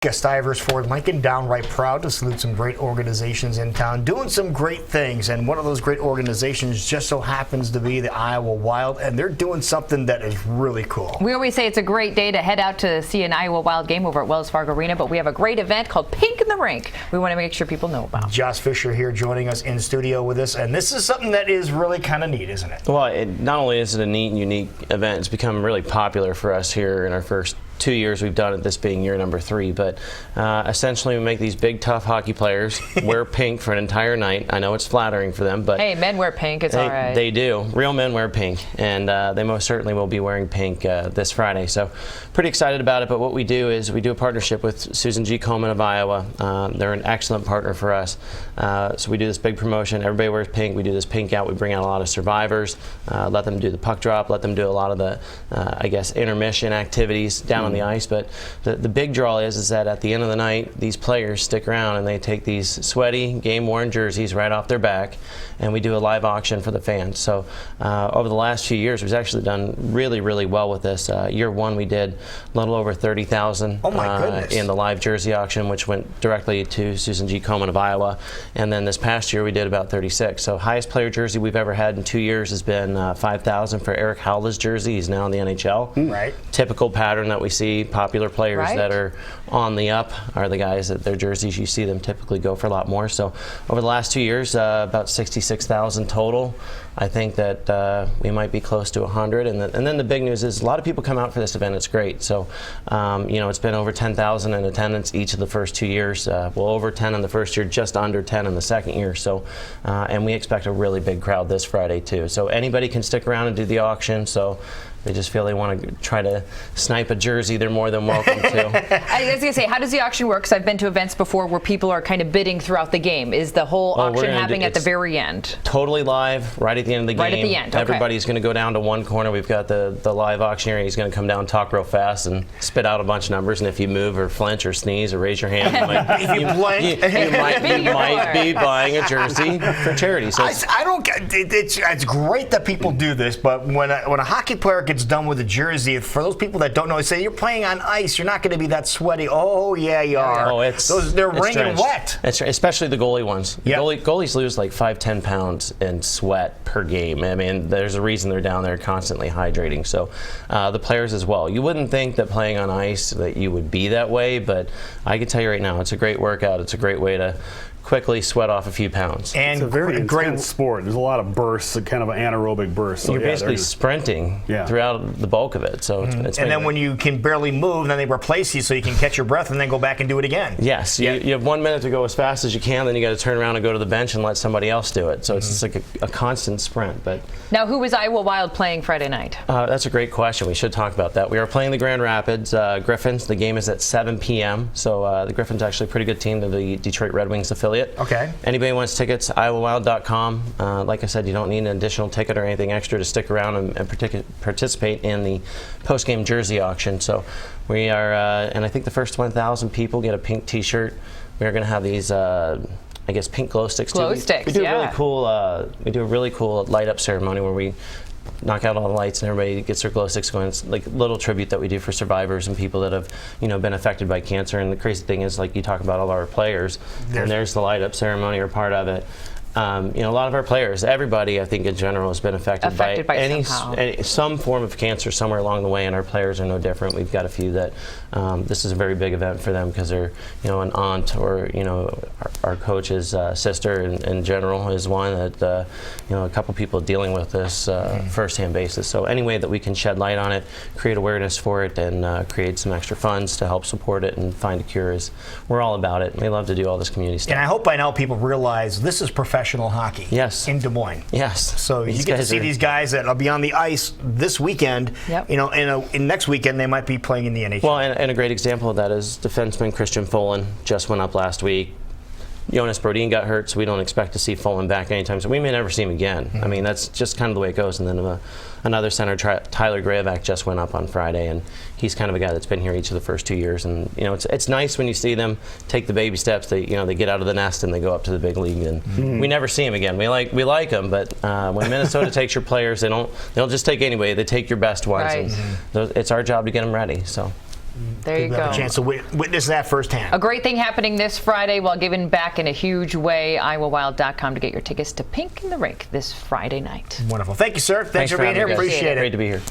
Stivers for Lincoln, Downright proud to salute some great organizations in town doing some great things, and one of those great organizations just so happens to be the Iowa Wild, and they're doing something that is really cool. We always say it's a great day to head out to see an Iowa Wild game over at Wells Fargo Arena, but we have a great event called Pink in the Rink we want to make sure people know about. Josh Fisher here joining us in studio with us, and this is something that is really kind of neat, isn't it? Well, not only is it a neat and unique event, it's become really popular for us here in our first 2 years we've done it, this being year number 3, but essentially we make these big tough hockey players wear pink for an entire night. I know it's flattering for them, but hey, men wear pink, it's all right. They do. Real men wear pink, and they most certainly will be wearing pink this Friday, so pretty excited about it. But what we do is we do a partnership with Susan G. Komen of Iowa. They're an excellent partner for us, so we do this big promotion. Everybody wears pink. We do this pink out. We bring out a lot of survivors, let them do the puck drop, let them do a lot of the I guess intermission activities down on the ice. But the big draw is that at the end of the night, these players stick around and they take these sweaty, game-worn jerseys right off their back, and we do a live auction for the fans. So over the last few years, we've actually done really, really well with this. Year 1, we did a little over 30,000 in the live jersey auction, which went directly to Susan G. Komen of Iowa. And then this past year, we did about 36. So highest player jersey we've ever had in 2 years has been 5,000 for Eric Howell's jersey. He's now in the NHL. Right. Typical pattern that we see. Popular players that are on the up are the guys that their jerseys, you see them typically go for a lot more. So over the last 2 years, about 66,000 total. I think that we might be close to 100. And then the big news is a lot of people come out for this event. It's great. So, you know, it's been over 10,000 in attendance each of the first 2 years. Well, over 10 in the first year, just under 10 in the second year. So, and we expect a really big crowd this Friday too. So anybody can stick around and do the auction. So they just feel they want to try to snipe a jersey, they're more than welcome to. I was going to say, how does the auction work? Because I've been to events before where people are kind of bidding throughout the game. Is the whole auction happening at the very end? Totally live, right at the end of the game. Right at the end, okay. Everybody's going to go down to one corner. We've got the live auctioneer. He's going to come down, talk real fast, and spit out a bunch of numbers. And if you move or flinch or sneeze or raise your hand, you might be buying a jersey for charity. So I don't get it's great that people do this, but when a hockey player gets done with a jersey, for those people that don't know, they say you're playing on ice, you're not going to be that sweaty. Oh yeah, you are. Oh, they're wringing wet. That's right, especially the goalie ones. Yep. Goalies lose like 5-10 pounds in sweat per game. I mean, there's a reason they're down there constantly hydrating. So the players as well. You wouldn't think that playing on ice that you would be that way, but I can tell you right now, it's a great workout. It's a great way to quickly sweat off a few pounds. And it's a very intense sport. There's a lot of bursts, kind of an anaerobic burst. So you're basically sprinting throughout the bulk of it. So it's and then when you can barely move, then they replace you so you can catch your breath and then go back and do it again. Yes, you have 1 minute to go as fast as you can, then you got to turn around and go to the bench and let somebody else do it. So it's just like a constant sprint. But now, who is Iowa Wild playing Friday night? That's a great question. We should talk about that. We are playing the Grand Rapids Griffins. The game is at 7 p.m. So the Griffins are actually a pretty good team. They're the Detroit Red Wings affiliate. Okay. Anybody wants tickets, IowaWild.com. Like I said, you don't need an additional ticket or anything extra to stick around and participate in the post-game jersey auction. So we are, and I think the first 1,000 people get a pink T-shirt. We are going to have these, I guess, pink glow sticks. Glow sticks, we do a really cool. We do a really cool light-up ceremony where we knock out all the lights and everybody gets their glow sticks going. It's like a little tribute that we do for survivors and people that have, been affected by cancer. And the crazy thing is, like, you talk about all our players, and there's the light up ceremony or part of it. A lot of our players, everybody, I think in general, has been affected by some form of cancer somewhere along the way, and our players are no different. We've got a few that this is a very big event for them because they're, an aunt or, our coach's sister in general is one that, a couple people dealing with this first-hand basis. So any way that we can shed light on it, create awareness for it, and create some extra funds to help support it and find a cure we're all about it. We love to do all this community stuff. And I hope by now people realize this is professional hockey in Des Moines. Yes. So you get to see these guys that will be on the ice this weekend. Yep. In next weekend they might be playing in the NHL. Well, and a great example of that is defenseman Christian Folin just went up last week. Jonas Brodin got hurt, so we don't expect to see Folin back anytime soon. We may never see him again. I mean, that's just kind of the way it goes. And then another center, Tyler Grayevac, just went up on Friday, and he's kind of a guy that's been here each of the first 2 years. And it's nice when you see them take the baby steps. They get out of the nest and they go up to the big league. And we never see him again. We like them, but when Minnesota takes your players, they don't just take anybody. They take your best ones. Right. And it's our job to get them ready. So. There you People have go. a chance to witness that firsthand. A great thing happening this Friday while giving back in a huge way. IowaWild.com to get your tickets to Pink in the Rink this Friday night. Wonderful. Thank you, sir. Thanks for being here. having me, guys. Appreciate it. Great to be here.